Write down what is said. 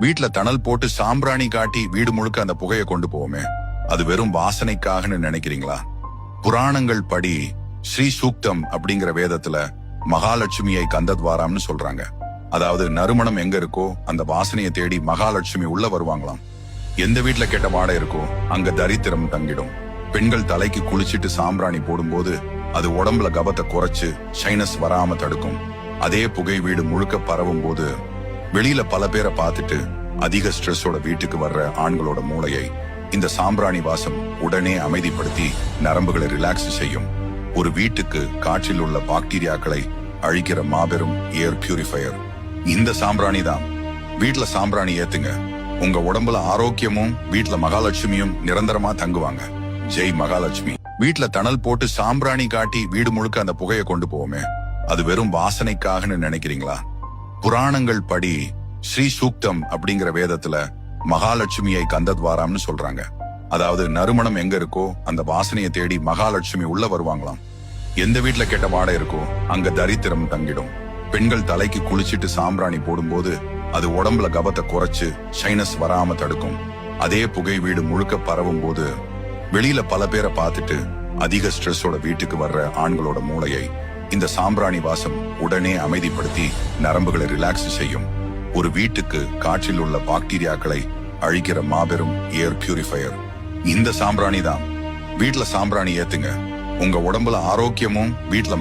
வீட்ல தணல் போட்டு சாம்பிராணி காட்டி வீடு முழுக்க அந்த புகையை கொண்டு போவோமே, அது வெறும் வாசனைக்காகன்னு நினைக்கிறீங்களா? புராணங்கள் படி ஸ்ரீ சூக்தம் அப்படிங்கிற வேதத்துல மகாலட்சுமியை கந்தத்வாராம்னு சொல்றாங்க. அதாவது நறுமணம் எங்க இருக்கோ அந்த வாசனையை தேடி மகாலட்சுமி உள்ள வருவாங்களாம். எந்த வீட்ல கெட்ட வாடை இருக்கோ அங்க தரித்திரம் தங்கிடும். பெண்கள் தலைக்கு குளிச்சிட்டு சாம்பிராணி போடும்போது அது உடம்புல கபத்தை குறைச்சு சைனஸ் வராம தடுக்கும். அதே புகை வீடு முழுக்க பரவும் போது வெளியில பல பேரை பார்த்துட்டு அதிக ஸ்ட்ரெஸ்ஸோட வீட்டுக்கு வர்ற ஆண்களோட மூளையை இந்த சாம்பிராணி வாசம் உடனே அமைதிப்படுத்தி நரம்புகளை ரிலாக்ஸ் செய்யும். ஒரு வீட்டுக்கு காற்றில் உள்ள பாக்டீரியாக்களை அழிக்கிற மாபெரும் ஏர் பியூரிஃபையர் இந்த சாம்பிராணி தான். வீட்டுல சாம்பிராணி ஏத்துங்க, உங்க உடம்புல ஆரோக்கியமும் வீட்டுல மகாலட்சுமியும் நிரந்தரமா தங்குவாங்க. ஜெய் மகாலட்சுமி. வீட்டுல தணல் போட்டு சாம்பிராணி காட்டி வீடு முழுக்க அந்த புகையை கொண்டு போவோமே, அது வெறும் வாசனைக்காகன்னு நினைக்கிறீங்களா? புராணங்கள் படி ஸ்ரீ சூக்தம் அப்படிங்கிற வேதத்துல மகாலட்சுமியை கந்தத்வாராம்னு சொல்றாங்க. அதாவது நறுமணம் எங்க இருக்கோ அந்த வாசனையை தேடி மகாலட்சுமி உள்ள வருவாங்களாம். எந்த வீட்ல கெட்ட வாடை இருக்கோ அங்க தரித்திரம் தங்கிடும். பெண்கள் தலைக்கு குளிச்சிட்டு சாம்பிராணி போடும்போது அது உடம்புல கபத்தை குறைச்சு சைனஸ் வராம தடுக்கும். அதே புகை வீடு முழுக்க பரவும் போது வெளியில பல பேரை பார்த்துட்டு அதிக ஸ்ட்ரெஸ்ஸோட வீட்டுக்கு வர்ற ஆண்களோட மூளையை இந்த சாம்பிராணி வாசம் உடனே அமைதிப்படுத்தி நரம்புகளை ரிலாக்ஸ் செய்யும். ஒரு வீட்டுக்கு காற்றில் உள்ள பாக்டீரியாக்களை அழிக்கிற மாபெரும் ஏர் பியூரிஃபையர் இந்த சாம்பிராணி தான். வீட்டுல சாம்பிராணி ஏத்துங்க, உங்க உடம்புல ஆரோக்கியமும் வீட்டுல